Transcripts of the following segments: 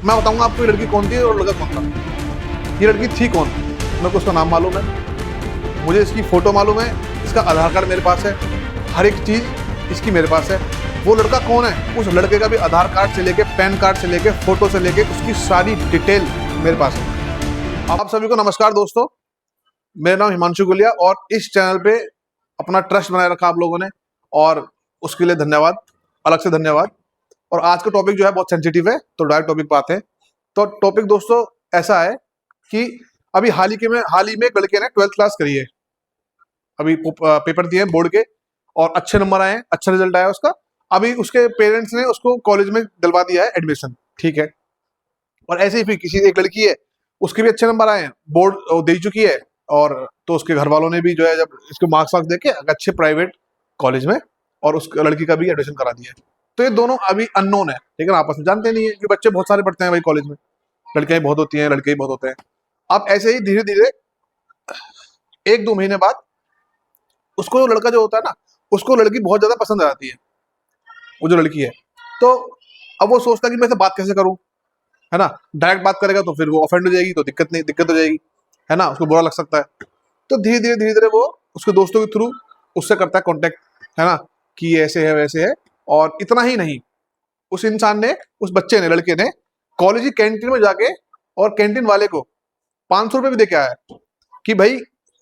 मैं बताऊंगा आपको ये लड़की कौन थी और लड़का कौन था। ये लड़की थी कौन, मेरे को उसका नाम मालूम है, मुझे इसकी फ़ोटो मालूम है, इसका आधार कार्ड मेरे पास है, हर एक चीज़ इसकी मेरे पास है। वो लड़का कौन है, उस लड़के का भी आधार कार्ड से लेके, पैन कार्ड से लेके, फ़ोटो से लेके उसकी सारी डिटेल मेरे पास है। आप सभी को नमस्कार दोस्तों, मेरा नाम हिमांशु गुलिया और इस चैनल पे अपना ट्रस्ट बनाए रखा आप लोगों ने, और उसके लिए धन्यवाद, अलग से धन्यवाद। और आज का टॉपिक जो है बहुत सेंसिटिव है, तो डायरेक्ट टॉपिक पे आते हैं। तो टॉपिक दोस्तों ऐसा है कि अभी हाल ही में एक लड़के ने 12th क्लास करी है, अभी पेपर दिए हैं बोर्ड के और अच्छे नंबर आए हैं, अच्छा रिजल्ट आया उसका। अभी उसके पेरेंट्स ने उसको कॉलेज में दिलवा दिया है एडमिशन, ठीक है। और ऐसे ही फिर किसी एक लड़की है, उसके भी अच्छे नंबर आए हैं, बोर्ड दे चुकी है, और तो उसके घर वालों ने भी जो है जब इसको मार्क्स वार्क्स देके अच्छे प्राइवेट कॉलेज में और उस लड़की का भी एडमिशन करा दिया है। तो ये दोनों अभी अननोन है, लेकिन आपस में जानते नहीं है कि बच्चे बहुत सारे पढ़ते हैं भाई कॉलेज में, लड़कियां भी बहुत होती हैं, लड़के भी बहुत होते हैं। अब ऐसे ही धीरे धीरे 1-2 महीने बाद उसको लड़का जो होता है ना, उसको लड़की बहुत ज्यादा पसंद आ जाती है, वो जो लड़की है। तो अब वो सोचता है कि मैं इसे बात कैसे करूं, है ना। डायरेक्ट बात करेगा तो फिर वो ऑफेंड हो जाएगी, तो दिक्कत हो जाएगी, है ना, उसको बुरा लग सकता है। तो धीरे धीरे वो उसके दोस्तों के थ्रू उससे करता है कांटेक्ट, है ना, कि ये ऐसे है वैसे है। और इतना ही नहीं, उस इंसान ने, उस बच्चे ने, लड़के ने कॉलेज की कैंटीन में जाके और कैंटीन वाले को 500 रुपये भी दे के आया है कि भाई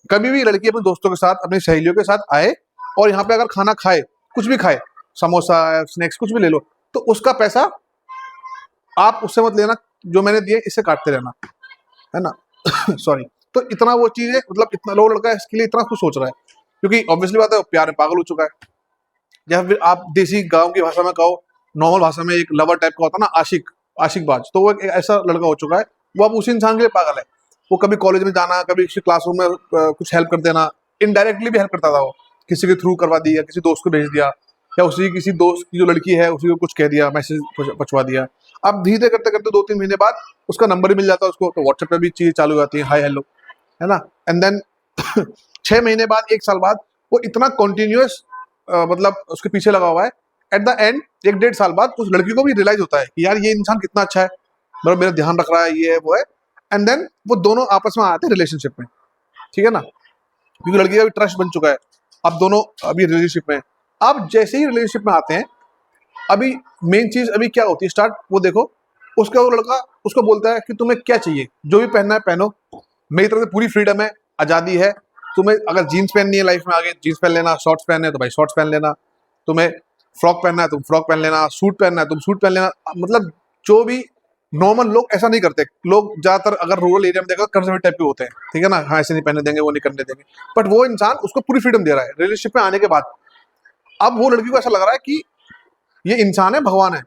कभी भी लड़की अपने दोस्तों के साथ, अपनी सहेलियों के साथ आए और यहाँ पे अगर खाना खाए, कुछ भी खाए, समोसा स्नैक्स कुछ भी ले लो, तो उसका पैसा आप उससे मत लेना, जो मैंने दिए इससे काटते रहना, है ना। सॉरी। तो इतना वो चीज है, मतलब इतना लो लड़का इसके लिए इतना कुछ सोच रहा है, क्योंकि ऑब्वियसली बात है, वो प्यार में पागल हो चुका है। या फिर आप देसी गांव की भाषा में कहो, नॉर्मल भाषा में एक लवर टाइप का होता है ना, आशिक बाज, तो वो एक ऐसा लड़का हो चुका है। वो अब उसी इंसान के लिए पागल है। वो कभी कॉलेज में जाना, कभी किसी क्लासरूम में कुछ हेल्प कर देना, इनडायरेक्टली भी हेल्प करता था वो, किसी के थ्रू करवा दिया, किसी दोस्त को भेज दिया, या उसी किसी दोस्त की जो लड़की है उसी को कुछ कह दिया, मैसेज पहुंचवा दिया। अब धीरे करते करते 2-3 महीने बाद उसका नंबर ही मिल जाता है उसको, तो व्हाट्सएप पे भी चीजें चालू हो जाती है, हाय हेलो, है ना। एंड देन 6 महीने बाद, 1 साल बाद, वो इतना कॉन्टिन्यूस मतलब उसके पीछे लगा हुआ है। एट द एंड 1-1.5 साल बाद उस लड़की को भी रियलाइज होता है कि यार ये इंसान कितना अच्छा है, मतलब मेरा ध्यान रख रहा है, ये है वो है। एंड देन वो दोनों आपस में आते हैं रिलेशनशिप में, ठीक है ना, क्योंकि लड़की का भी ट्रस्ट बन चुका है। अब दोनों अभी रिलेशनशिप में हैं। अब जैसे ही रिलेशनशिप में आते हैं, अभी मेन चीज अभी क्या होती है स्टार्ट, वो देखो, उसका वो लड़का उसको बोलता है कि तुम्हें क्या चाहिए, जो भी पहनना है पहनो, मेरी तरफ से पूरी फ्रीडम है, आजादी है। तुम्हें अगर जीन्स पहननी है लाइफ में आगे, जीन्स पहन लेना, शॉर्ट्स पहनने हैं तो भाई शॉर्ट्स पहन लेना, तुम्हें फ्रॉक पहनना है तुम फ्रॉक पहन लेना, सूट पहनना है तुम सूट पहन लेना। मतलब जो भी नॉर्मल लोग ऐसा नहीं करते, लोग ज्यादातर अगर रूरल एरिया में देखो कंजर्वेटिव टाइप के होते हैं, ठीक है ना, हाँ ऐसे नहीं पहनने देंगे, वो नहीं करने देंगे। बट वो इंसान उसको पूरी फ्रीडम दे रहा है रिलेशनशिप में आने के बाद। अब वो लड़की को ऐसा लग रहा है कि ये इंसान है, भगवान है।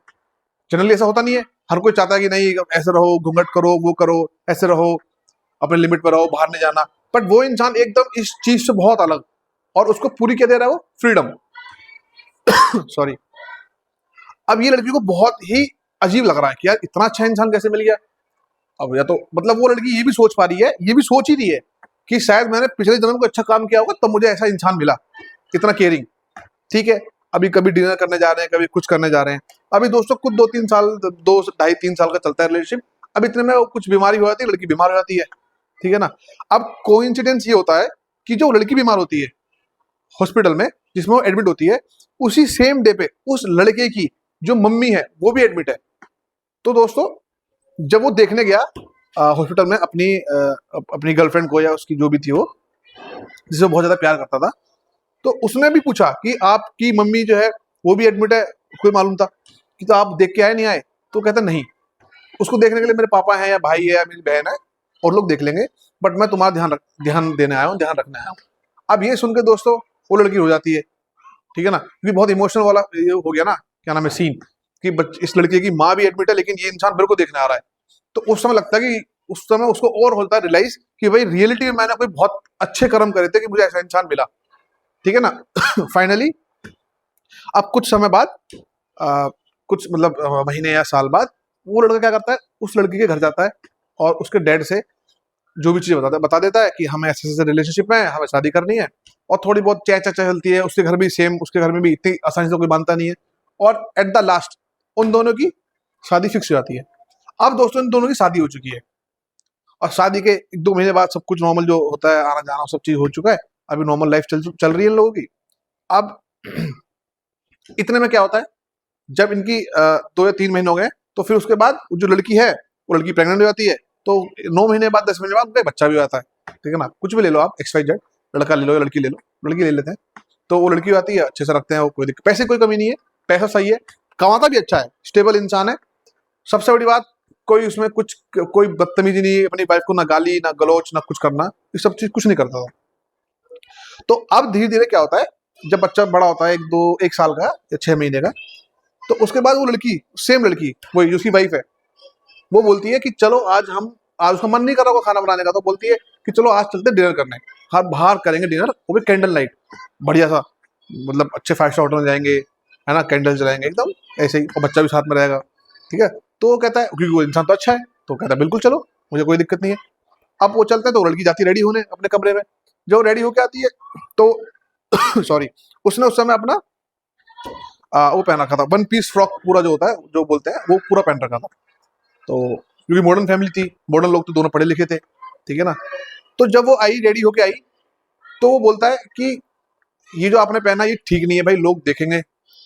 जनरली ऐसा होता नहीं है, हर कोई चाहता है कि नहीं ऐसे रहो, घूंघट करो, वो करो, ऐसे रहो, अपने लिमिट पर रहो, बाहर नहीं जाना। बट वो इंसान एकदम इस चीज से बहुत अलग, और उसको पूरी क्या दे रहा है, वो फ्रीडम। सॉरी। अब ये लड़की को बहुत ही अजीब लग रहा है कि यार इतना अच्छा इंसान कैसे मिल गया। अब या तो मतलब वो लड़की ये भी सोच पा रही है, ये भी सोच ही रही है कि शायद मैंने पिछले जन्म को अच्छा काम किया होगा, तब मुझे ऐसा इंसान मिला, इतना केयरिंग, ठीक है। अभी कभी डिनर करने जा रहे हैं, कभी कुछ करने जा रहे हैं। अभी दोस्तों कुछ 2-3 साल, 2 ढाई 3 साल का चलता है रिलेशनशिप। अब इतने में कुछ बीमारी हो जाती है, लड़की बीमार हो जाती है, ठीक है ना। अब कोइंसिडेंस ये होता है कि जो लड़की बीमार होती है हॉस्पिटल में, जिसमें वो एडमिट होती है, उसी सेम डे पे उस लड़के की जो मम्मी है वो भी एडमिट है। तो दोस्तों जब वो देखने गया हॉस्पिटल में अपनी गर्लफ्रेंड को, या उसकी जो भी थी वो, जिसे वो बहुत ज्यादा प्यार करता था, तो उसने भी पूछा कि आपकी मम्मी जो है वो भी एडमिट है, कोई मालूम था कि, तो आप देख के आए नहीं आए। तो कहता नहीं, उसको देखने के लिए मेरे पापा हैं, या भाई है, या मेरी बहन है, और लोग देख लेंगे, बट मैं तुम्हारा ध्यान देने आया हूँ, ध्यान रखने आया हूँ। अब ये सुन के दोस्तों वो लड़की हो जाती है, ठीक है ना, क्योंकि बहुत इमोशनल वाला ये हो गया ना, क्या नाम है, सीन, कि इस लड़के की माँ भी एडमिट है, लेकिन ये इंसान मेरे को देखने आ रहा है। तो उस समय लगता है कि उस समय उसको और होता है रियलाइज कि भाई रियलिटी में मैंने कोई बहुत अच्छे कर्म करे थे कि मुझे ऐसा इंसान मिला, ठीक है ना। फाइनली अब कुछ समय बाद, कुछ मतलब महीने या साल बाद, वो लड़का क्या करता है, उस लड़की के घर जाता है और उसके डैड से जो भी चीजें बता देता है कि हमें ऐसे ऐसे रिलेशनशिप में है, हमें शादी करनी है। और थोड़ी बहुत चर्चा चलती है, उसके घर भी सेम, उसके घर में भी इतनी आसानी से कोई मानता नहीं है। और एट द लास्ट उन दोनों की शादी फिक्स हो जाती है। अब दोस्तों इन दोनों की शादी हो चुकी है, और शादी के 1-2 महीने बाद सब कुछ नॉर्मल जो होता है, आना जाना सब चीज हो चुका है। अभी नॉर्मल लाइफ चल चल रही है इन लोगों की। अब इतने में क्या होता है, जब इनकी 2 या 3 महीने हो गए, तो फिर उसके बाद जो लड़की है वो लड़की प्रेग्नेंट हो जाती है। तो 9 महीने बाद 10 महीने बाद उनका एक बच्चा भी हो जाता है। ठीक है ना, कुछ भी ले लो आप, XYZ, लड़का ले लो या लड़की ले लो, लड़की ले लेते हैं। तो वो लड़की हो जाती है, अच्छे से रखते हैं, वो कोई पैसे कोई कमी नहीं है, पैसा सही है, कमाता भी अच्छा है, स्टेबल इंसान है। सबसे बड़ी बात, कोई उसमें कुछ कोई बदतमीजी नहीं है, अपनी वाइफ को ना गाली ना गलौच ना कुछ करना, ये सब चीज कुछ नहीं करता था। तो अब धीरे धीरे क्या होता है, जब बच्चा बड़ा होता है, 1 साल का या 6 महीने का, तो उसके बाद वो लड़की, सेम लड़की, वो उसकी वाइफ है, वो बोलती है कि चलो आज उसका मन नहीं कर रहा होगा खाना बनाने का, तो बोलती है कि चलो आज चलते डिनर करने, हर बाहर करेंगे डिनर, वो भी कैंडल लाइट, बढ़िया सा, मतलब अच्छे 5 स्टार होटल में जाएंगे, है ना, कैंडल जलाएंगे एकदम ऐसे ही, और बच्चा भी साथ में रहेगा। ठीक है, तो वो कहता है, क्योंकि वो इंसान तो अच्छा है, तो कहता है बिल्कुल चलो, मुझे कोई दिक्कत नहीं है। अब वो चलते हैं, तो वो लड़की जाती है रेडी होने अपने कमरे में। जो रेडी होके आती है, तो सॉरी, उसने उस समय अपना वो पहन रखा था, 1 पीस फ्रॉक पूरा जो होता है, जो बोलते हैं, वो पूरा पहन रखा था। तो क्योंकि मॉडर्न फैमिली थी, मॉडर्न लोग तो दोनों पढ़े लिखे थे, ठीक है ना। तो जब वो आई, रेडी होके आई, तो वो बोलता है कि ये जो आपने पहना ये ठीक नहीं है भाई, लोग देखेंगे,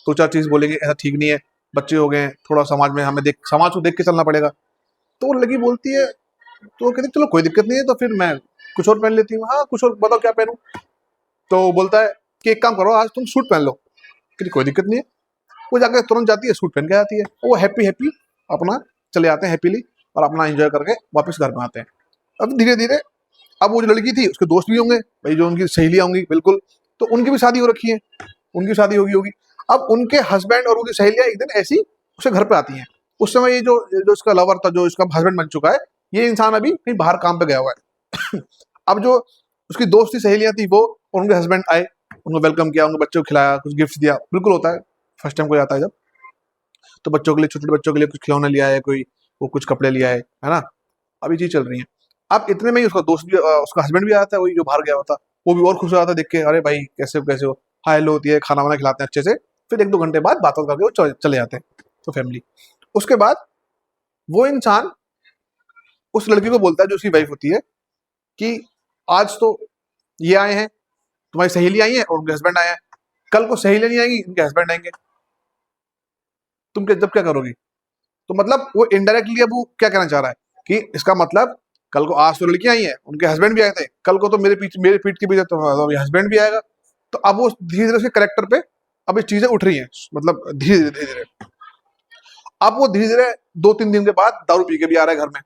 2-4 चीज बोलेंगे, ऐसा ठीक नहीं है, बच्चे हो गए हैं, थोड़ा समाज में हमें समाज को देख के चलना पड़ेगा। तो वो लड़की बोलती है, तो वो कहती है, चलो कोई दिक्कत नहीं है, तो फिर मैं कुछ और पहन लेती हूँ, हाँ कुछ और बताओ क्या पहनूं। तो वो बोलता है कि एक काम करो, आज तुम सूट पहन लो। कहती कोई दिक्कत नहीं है। वो जाकर तुरंत जाती है, सूट पहन के आती है, वो हैप्पी हैप्पी अपना चले आते हैं हैप्पीली, और अपना एंजॉय करके वापस घर में आते हैं। अब धीरे धीरे, अब वो जो लड़की थी उसके दोस्त भी होंगे भाई, जो उनकी सहेलियां होंगी बिल्कुल, तो उनकी भी शादी हो रखी है, उनकी शादी होगी होगी। अब उनके हस्बैंड और उनकी सहेलियां एक दिन ऐसी उसके घर पे आती हैं। उस समय ये जो जो इसका लवर था, जो इसका हस्बैंड बन चुका है, ये इंसान अभी कहीं बाहर काम पे गया हुआ है। अब जो उसकी दोस्त थी, सहेलियां थी, वो और उनके हस्बैंड आए, उनको वेलकम किया, उनके बच्चों को खिलाया, कुछ गिफ्ट दिया, बिल्कुल होता है, फर्स्ट टाइम कोई आता है जब, तो बच्चों के लिए, छोटे छोटे बच्चों के लिए कुछ खिलौने लिया है कोई, वो कुछ कपड़े लिया है ना। अब ये चीज चल रही है। अब इतने में ही उसका दोस्त भी, उसका हस्बैंड भी आता है, वही जो बाहर गया हुआ था, वो भी और खुश हो जाता है देख के, अरे भाई कैसे हो कैसे हो, हाय हेलो होती है, खाना वाना खिलाते हैं अच्छे से। फिर 1-2 घंटे बाद बात करके वो चले जाते हैं, तो फैमिली। उसके बाद वो इंसान उस लड़की को बोलता है, जो उसकी वाइफ होती है, कि आज तो ये आए हैं, तुम्हारी सहेली आई है और उनके हस्बैंड आए हैं, कल को सहेली नहीं आएंगी, उनके हस्बैंड आएंगे, तुम जब क्या करोगी। तो मतलब वो इनडायरेक्टली अब वो क्या कहना चाह रहा है, कि इसका मतलब कल को, आज तो लड़कियां आई हैं, उनके हस्बैंड भी आए थे, कल को तो मेरे पीठ के पीछे तो हस्बैंड भी आएगा। तो अब वो धीरे धीरे उसके करेक्टर पे अब ये चीजें उठ रही हैं, मतलब धीरे धीरे धीरे धीरे। अब वो धीरे धीरे 2-3 दिन के बाद दारू पी के भी आ रहा है घर में,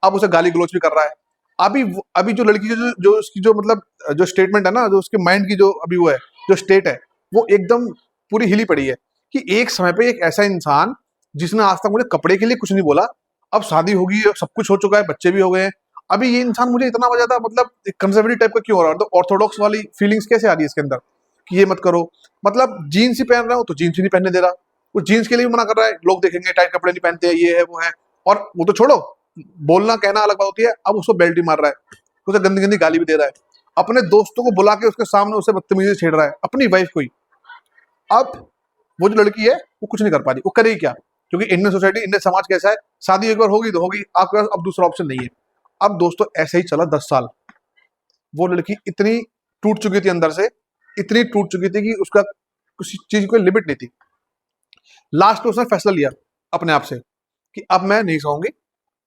अब उसे गाली गलौज भी कर रहा है। अभी जो लड़की की जो उसकी जो मतलब जो स्टेटमेंट है ना, जो उसके माइंड की जो अभी वो है, जो स्टेट है, वो एकदम पूरी हिली पड़ी है, कि एक समय पे एक ऐसा इंसान जिसने आज तक मुझे कपड़े के लिए कुछ नहीं बोला, अब शादी होगी, सब कुछ हो चुका है, बच्चे भी हो गए हैं, अभी ये इंसान मुझे इतना ज्यादा मतलब कंजर्वेटिव टाइप का क्यों हो रहा है, तो ऑर्थोडॉक्स वाली फीलिंग्स कैसे आ रही है इसके अंदर, कि ये मत करो। मतलब जीन्स ही पहन रहा हूँ तो जीन्स ही नहीं पहनने दे रहा, वो जीन्स के लिए भी मना कर रहा है, लोग देखेंगे, टाइट कपड़े नहीं पहनते हैं, ये है वो है। और वो तो छोड़ो, बोलना कहना अलग बात होती है, अब उसको बेल्ट ही मार रहा है, उसे गंदी गंदी गाली भी दे रहा है, अपने दोस्तों को बुला के उसके सामने उसे बदतमीजी छेड़ रहा है, अपनी वाइफ को ही। अब वो जो लड़की है वो कुछ नहीं कर पा रही, वो करेगी क्या, क्योंकि इंडियन सोसाइटी, इंडियन समाज कैसा है, शादी एक बार होगी तो होगी, आपके पास अब दूसरा ऑप्शन नहीं है। अब दोस्तों ऐसे ही चला 10 साल, वो लड़की इतनी टूट चुकी थी अंदर से, इतनी टूट चुकी थी कि उसका किसी चीज कोई लिमिट नहीं थी। लास्ट में उसने फैसला लिया अपने आप से, कि अब मैं नहीं सहूंगी,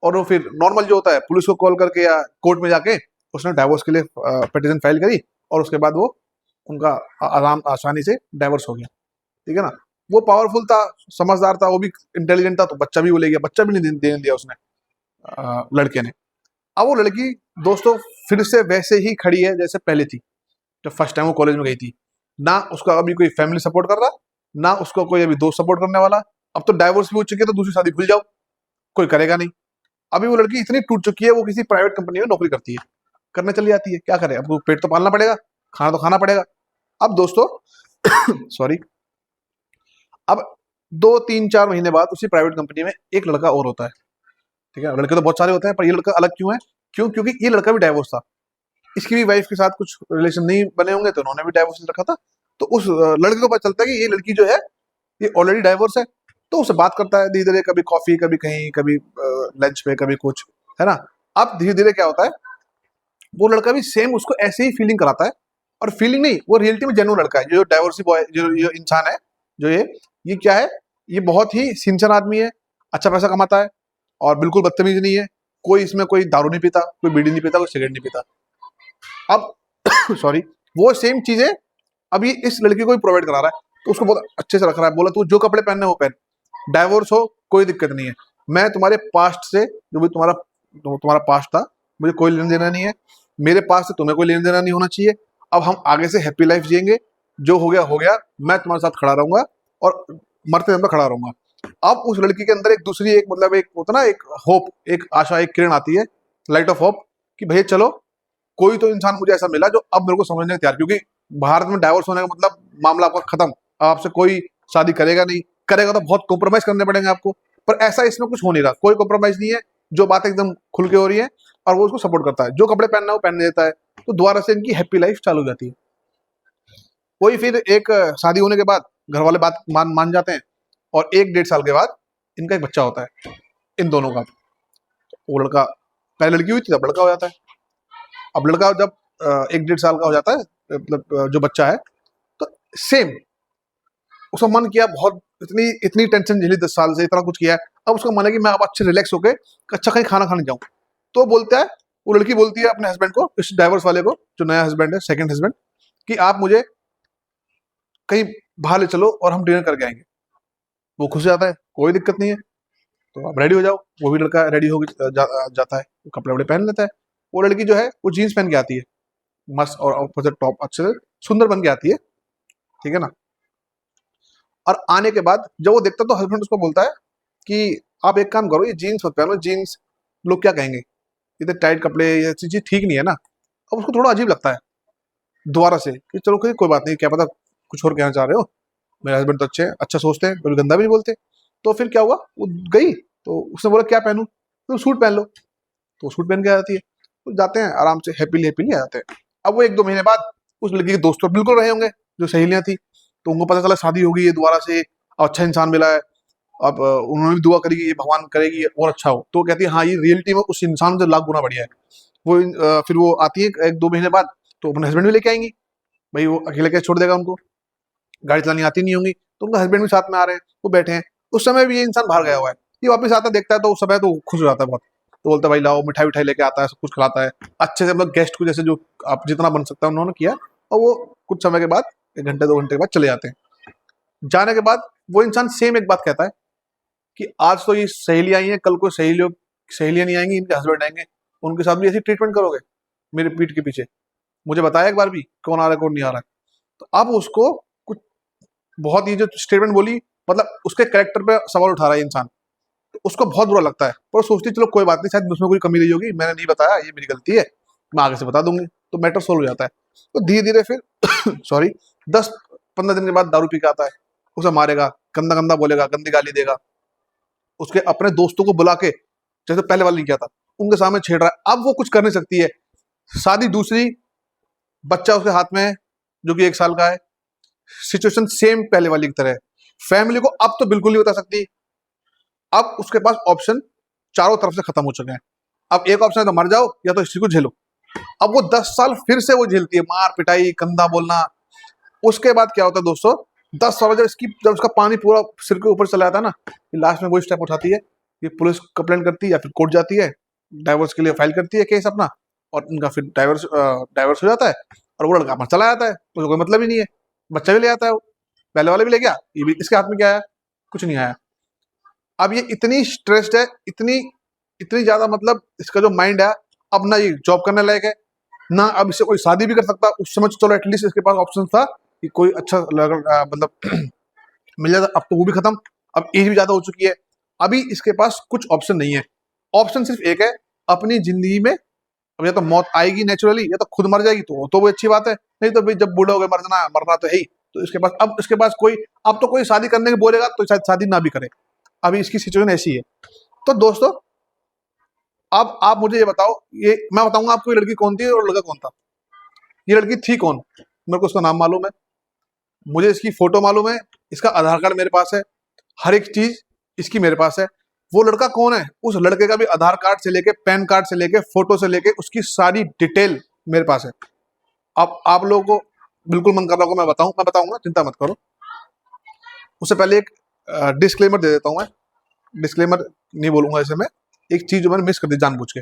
और वो फिर नॉर्मल जो होता है, पुलिस को कॉल करके या कोर्ट में जाके उसने डाइवोर्स के लिए पिटीशन फाइल करी, और उसके बाद वो उनका आराम आसानी से डाइवोर्स हो गया। ठीक है ना, वो पावरफुल था, समझदार था, वो भी इंटेलिजेंट था, तो बच्चा भी वो ले गया, बच्चा भी नहीं देने दिया उसने, लड़के ने। अब वो लड़की दोस्तों फिर से वैसे ही खड़ी है जैसे पहले थी, जब फर्स्ट टाइम वो कॉलेज में गई थी। ना उसका अभी कोई फैमिली सपोर्ट कर रहा, ना उसका कोई अभी दोस्त सपोर्ट करने वाला। अब तो डाइवोर्स भी हो चुकी है, तो दूसरी शादी भूल जाओ, कोई करेगा नहीं। अभी वो लड़की इतनी टूट चुकी है, वो किसी प्राइवेट कंपनी में नौकरी करती है, करने चली जाती है, क्या करे, अब वो पेट तो पालना पड़ेगा, खाना तो खाना पड़ेगा। अब दोस्तों सॉरी, अब 2-3-4 महीने बाद उसी प्राइवेट कंपनी में एक लड़का और होता है। ठीक है, लड़के तो बहुत सारे होते हैं, पर ये लड़का अलग क्यों है, क्योंकि ये लड़का भी डाइवोर्स था, इसकी भी वाइफ के साथ कुछ रिलेशन नहीं बने होंगे, तो उन्होंने भी डाइवोर्स रखा था। तो उस लड़के को पता चलता है कि ये लड़की जो है, ये ऑलरेडी डाइवोर्स है, तो उससे बात करता है धीरे धीरे, कभी कॉफी, कभी कहीं, कभी लंच पे, कभी कुछ, है ना। अब धीरे धीरे क्या होता है, वो लड़का भी सेम उसको ऐसे ही फीलिंग कराता है। और फीलिंग नहीं, वो रियलिटी में जेन्युइन लड़का है, जो डाइवोर्सी बॉय, जो इंसान है, जो ये क्या है, ये बहुत ही सिंसियर आदमी है, अच्छा पैसा कमाता है, और बिल्कुल बदतमीज नहीं है। कोई इसमें कोई दारू नहीं पीता, कोई बीड़ी नहीं पीता, कोई सिगरेट नहीं पीता। अब सॉरी, वो सेम चीजें अभी इस लड़की को भी प्रोवाइड करा रहा है, तो उसको बहुत अच्छे से रख रहा है। बोला तू जो कपड़े पहनने वो पहन, डाइवोर्स हो कोई दिक्कत नहीं है, मैं तुम्हारे पास्ट से, जो भी तुम्हारा पास्ट था, मुझे कोई लेना देना नहीं है, मेरे पास से तुम्हें कोई लेना देना नहीं होना चाहिए। अब हम आगे से हैप्पी लाइफ जिएंगे, जो हो गया हो गया, मैं तुम्हारे साथ खड़ा रहूंगा और मरते दम तक खड़ा रहूंगा। अब उस लड़की के अंदर एक दूसरी, एक मतलब एक होता ना, एक होप, एक आशा, एक किरण आती है, लाइट ऑफ होप, कि भैया चलो, कोई तो इंसान मुझे ऐसा मिला जो अब मेरे को समझने को तैयार, क्योंकि भारत में डाइवोर्स होने का मतलब मामला आपका खत्म, अब आपसे कोई शादी करेगा नहीं, करेगा तो बहुत कॉम्प्रोमाइज करने पड़ेंगे आपको। पर ऐसा इसमें कुछ हो नहीं रहा, कोई कॉम्प्रोमाइज नहीं है, जो बात एकदम खुल के हो रही है, और वो उसको सपोर्ट करता है, जो कपड़े पहनना है वो पहनने देता है। तो दोबारा से इनकी हैप्पी लाइफ चालू हो जाती है। वही फिर एक शादी होने के बाद घर वाले बात मान जाते हैं, और 1-1.5 साल के बाद इनका एक बच्चा होता है, इन दोनों का। वो लड़का, पहले लड़की हुई थी तब लड़का हो जाता है। अब लड़का जब 1-1.5 साल का हो जाता है, मतलब जो बच्चा है, तो सेम उसका मन किया बहुत, इतनी इतनी टेंशन झेली 10 साल से, इतना कुछ किया है, अब उसका मन है कि मैं अब अच्छे रिलैक्स होके अच्छा कहीं खाना खाने जाऊं। तो बोलता है, वो लड़की बोलती है अपने हस्बैंड को, इस डाइवोर्स वाले को, जो नया हस्बैंड है, सेकंड हस्बैंड, कि आप मुझे कहीं बाहर ले चलो और हम डिनर करके आएंगे। वो खुश हो जाता है, कोई दिक्कत नहीं है, तो आप रेडी हो जाओ। वो भी लड़का रेडी हो जाता है, वो कपड़े वपड़े पहन लेता है। वो लड़की जो है वो जीन्स पहन के आती है, मस्त, और ऊपर से टॉप अच्छे से सुंदर बन के आती है, ठीक है ना। और आने के बाद जब वो देखता है, तो हस्बैंड उसको बोलता है कि आप एक काम करो, ये जीन्स मत पहनो, जीन्स लोग क्या कहेंगे, इतने टाइट कपड़े, ये चीज ठीक नहीं है ना। अब उसको थोड़ा अजीब लगता है दोबारा से, कि चलो कोई बात नहीं, क्या पता कुछ और कहना चाह रहे हो, मेरे हस्बैंड तो अच्छे हैं, अच्छा सोचते हैं, कभी गंदा भी नहीं बोलते। तो फिर क्या हुआ, वो गई, तो उसने बोला क्या पहनूं, तो सूट पहन लो। तो सूट पहन के आ जाती है, तो जाते हैं आराम से, हैप्पीली हैप्पीली आ जाते हैं। अब वो 1-2 महीने बाद उस लड़की के दोस्त तो बिल्कुल रहे होंगे, जो सहेलियां थी, तो उनको पता चला शादी हो गई है दोबारा से, अब अच्छा इंसान मिला है। अब उन्होंने भी दुआ करी कि ये भगवान करेगी ये और अच्छा हो, तो कहती है हाँ, ये रियलिटी में उस इंसान से लाख गुना बढ़िया है। वो फिर वो आती है 1-2 महीने बाद, तो अपने हस्बैंड भी लेके आएंगी, भाई वो अकेले कैसे छोड़ देगा उनको, गाड़ी चलानी आती नहीं होंगी, तो उनका हस्बैंड भी साथ में आ रहे हैं, वो बैठे हैं। उस समय भी ये इंसान बाहर गया हुआ है, ये वापस आता है, देखता है, तो उस समय तो खुश हो जाता है बहुत, तो बोलता है भाई लाओ, मिठाई विठाई लेके आता है, सब कुछ खिलाता है अच्छे से, मतलब गेस्ट को जैसे जो आप जितना बन सकता है उन्होंने किया। और वो कुछ समय के बाद, 1 घंटे 2 घंटे के बाद चले जाते हैं। जाने के बाद वो इंसान सेम एक बात कहता है, कि आज तो ये सहेलियां आई हैं, कल को सहेलियां नहीं आएंगी, इनके हस्बैंड आएंगे, उनके साथ भी ऐसी ट्रीटमेंट करोगे मेरे पीठ के पीछे, मुझे बताया एक बार भी कौन आ रहा है कौन नहीं आ रहा है। तो अब उसको कुछ, बहुत ये जो स्टेटमेंट बोली, मतलब उसके कैरेक्टर पे सवाल उठा रहा है इंसान, तो उसको बहुत बुरा लगता है, पर सोचती है, चलो कोई बात नहीं, शायद उसमें कोई कमी रही होगी, मैंने नहीं बताया, ये मेरी गलती है, मैं आगे से बता दूंगी, तो मैटर सोल्व हो जाता है। तो धीरे धीरे फिर सॉरी, 10-15 दिन के बाद दारू पी के आता है, उसे मारेगा, गंदा गंदा बोलेगा, गंदी गाली देगा, उसके अपने दोस्तों को बुला के, जैसे पहले वाला नहीं किया था, उनके सामने छेड़ रहा है। अब वो कुछ कर नहीं सकती है, शादी दूसरी, बच्चा उसके हाथ में है जो कि 1 साल का है, सिचुएशन सेम पहले वाली की तरह है। फैमिली को अब तो बिल्कुल नहीं बता सकती, अब उसके पास ऑप्शन चारों तरफ से खत्म हो चुके हैं। अब एक ऑप्शन है, तो मर जाओ, या तो हिस्ट्री को झेलो। अब वो 10 साल फिर से वो झेलती है, मार पिटाई, गंदा बोलना। उसके बाद क्या होता है दोस्तों, 10 साल जब उसका पानी पूरा सिर के ऊपर चला जाता है ना, लास्ट में वो स्टेप उठाती है, ये पुलिस कंप्लेंट करती है या फिर कोर्ट जाती है, डाइवोर्स के लिए फाइल करती है केस अपना, और उनका फिर डाइवोर्स हो जाता है, और वो लड़का अपना चला जाता है, उसको कोई मतलब ही नहीं है, बच्चा भी ले आता है वो, पहले वाले भी ले गया, ये भी इसके हाथ में क्या आया, कुछ नहीं आया। अब ये इतनी स्ट्रेस्ड है, इतनी इतनी ज्यादा, मतलब इसका जो माइंड है, अब ना ये जॉब करने लायक है, ना अब इससे कोई शादी भी कर सकता। उस समय तो चलो एटलीस्ट इसके पास ऑप्शन था कि कोई अच्छा मतलब मिल जाता, अब तो वो भी खत्म, अब एज भी ज्यादा हो चुकी है, अभी इसके पास कुछ ऑप्शन नहीं है। ऑप्शन सिर्फ एक है, अपनी जिंदगी में अब या तो मौत आएगी नेचुरली, या तो खुद मर जाएगी, तो वो अच्छी बात है, नहीं तो भाई जब बूढ़े हो गए, मरना तो है ही। तो इसके पास, अब इसके पास कोई, अब तो कोई शादी करने के बोलेगा तो शायद शादी ना भी करे, अभी इसकी सिचुएशन ऐसी है। तो दोस्तों, अब आप मुझे ये बताओ, ये मैं बताऊंगा आपको ये लड़की कौन थी और लड़का कौन था। ये लड़की थी कौन, मेरे को उसका नाम मालूम है, मुझे इसकी फोटो मालूम है, इसका आधार कार्ड मेरे पास है, हर एक चीज इसकी मेरे पास है। वो लड़का कौन है, उस लड़के का भी आधार कार्ड से लेके, पैन कार्ड से लेके, फोटो से लेके, उसकी सारी डिटेल मेरे पास है। अब आप लोगों को बिल्कुल मन कर रहा होगा मैं बताऊंगा, चिंता मत करो। उससे पहले एक डिस्क्लेमर दे देता हूं मैं। डिस्क्लेमर नहीं बोलूंगा ऐसे में, एक चीज जो मैंने मिस कर दी जानबूझ के।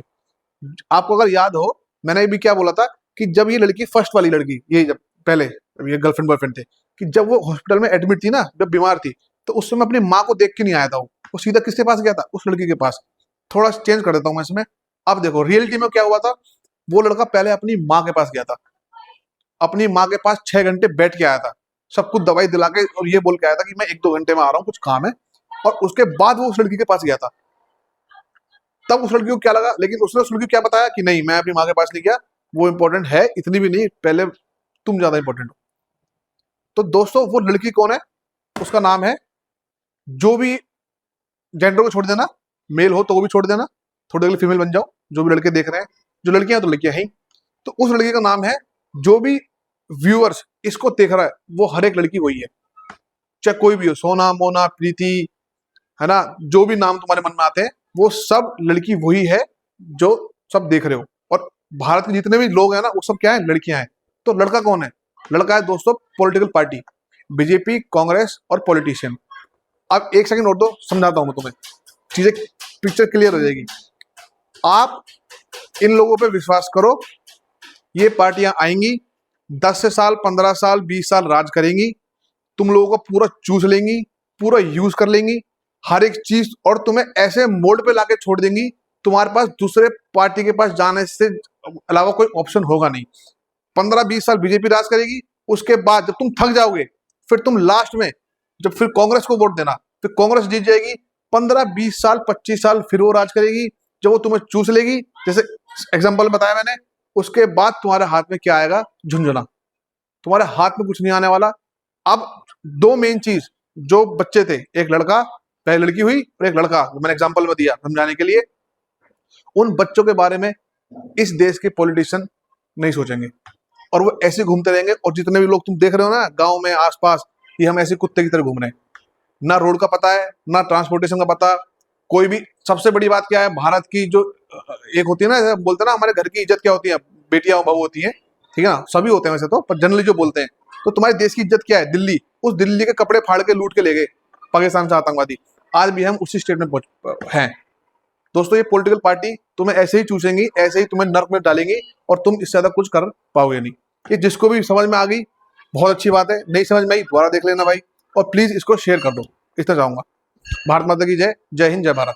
आपको अगर याद हो, मैंने भी क्या बोला था कि जब ये लड़की, फर्स्ट वाली लड़की, ये जब पहले ये गर्लफ्रेंड बॉयफ्रेंड थे, कि जब वो हॉस्पिटल में एडमिट थी ना, जब बीमार थी, तो उस समय अपनी माँ को देख के नहीं आया था वो सीधा किसके पास गया था, उस लड़की के पास। थोड़ा चेंज कर देता हूँ मैं इसमें। अब देखो रियलिटी में क्या हुआ था। वो लड़का पहले अपनी माँ के पास गया था, अपनी माँ के पास 6 घंटे बैठ के आया था, सब कुछ दवाई दिला के, और ये बोल के आया था कि मैं 1-2 घंटे में आ रहा हूँ, कुछ काम है। और उसके बाद वो उस लड़की के पास गया था। तब उस लड़की को क्या लगा, लेकिन उसने उस लड़की को क्या बताया कि नहीं मैं अपनी माँ के पास नहीं गया, वो इंपॉर्टेंट है इतनी भी नहीं, पहले तुम ज्यादा इंपॉर्टेंट हो। तो दोस्तों वो लड़की कौन है, उसका नाम है, जो भी जेंडर को छोड़ देना, मेल हो तो वो भी छोड़ देना, थोड़े के लिए फीमेल बन जाओ, जो भी लड़के देख रहे हैं, जो लड़कियां तो लड़कियां हैं। तो उस लड़की का नाम है, जो भी व्यूअर्स इसको देख रहा है वो हर एक लड़की वही है, चाहे कोई भी हो, सोना, मोना, प्रीति, है ना, जो भी नाम तुम्हारे मन में आते हैं, वो सब लड़की वही है जो सब देख रहे हो। और भारत के जितने भी लोग हैं ना, वो सब क्या है, लड़कियां हैं। तो लड़का कौन है, लड़का है दोस्तों पॉलिटिकल पार्टी, बीजेपी, कांग्रेस और पॉलिटिशियन। अब एक सेकंड और दो, समझाता हूं मैं तुम्हें, चीजें पिक्चर क्लियर हो जाएगी। आप इन लोगों पे विश्वास करो, ये पार्टियां आएंगी, 10 से साल, 15 साल, 20 साल राज करेंगी, तुम लोगों को पूरा चूस लेंगी, पूरा यूज कर लेंगी, हर एक चीज, और तुम्हें ऐसे मोड पे लाके छोड़ देंगी, तुम्हारे पास दूसरे पार्टी के पास जाने से अलावा कोई ऑप्शन होगा नहीं। 15-20 साल बीजेपी राज करेगी, उसके बाद जब तुम थक जाओगे, फिर तुम लास्ट में जब फिर कांग्रेस को वोट देना, फिर कांग्रेस जीत जाएगी, 15-20 साल, 25 साल फिर वो राज करेगी, जब वो तुम्हें चूस लेगी, जैसे एग्जाम्पल बताया मैंने, उसके बाद तुम्हारे हाथ में क्या आएगा, झुंझुना, तुम्हारे हाथ में कुछ नहीं आने वाला। अब दो मेन चीज जो बच्चे थे, एक लड़का, पहले लड़की हुई, और एक लड़का, मैंने एग्जांपल में दिया समझाने के लिए, उन बच्चों के बारे में इस देश के पॉलिटिशियन नहीं सोचेंगे, और वो ऐसे घूमते रहेंगे। और जितने भी लोग तुम देख रहे हो ना गांव में आसपास, ये हम ऐसे कुत्ते की तरह घूम रहे हैं, ना रोड का पता है, ना ट्रांसपोर्टेशन का पता, कोई भी। सबसे बड़ी बात क्या है, भारत की जो एक होती है ना, बोलते हैं ना हमारे घर की इज्जत क्या होती है, बेटियां और बहू होती है, ठीक है ना, सभी होते हैं वैसे तो, पर जनरली जो बोलते हैं, तो तुम्हारे देश की इज्जत क्या है, दिल्ली, उस दिल्ली के कपड़े फाड़ के लूट के ले गए पाकिस्तान से आतंकवादी, आज भी हम उसी स्टेट में हैं। दोस्तों ये पॉलिटिकल पार्टी तुम्हें ऐसे ही चूसेंगी, ऐसे ही तुम्हें नर्क में डालेंगी, और तुम इससे ज्यादा कुछ कर पाओगे नहीं। ये जिसको भी समझ में आ गई बहुत अच्छी बात है, नहीं समझ में आई दोबारा देख लेना भाई, और प्लीज इसको शेयर कर दो, इतना चाहूंगा। भारत माता की जय, जय हिंद, जय भारत।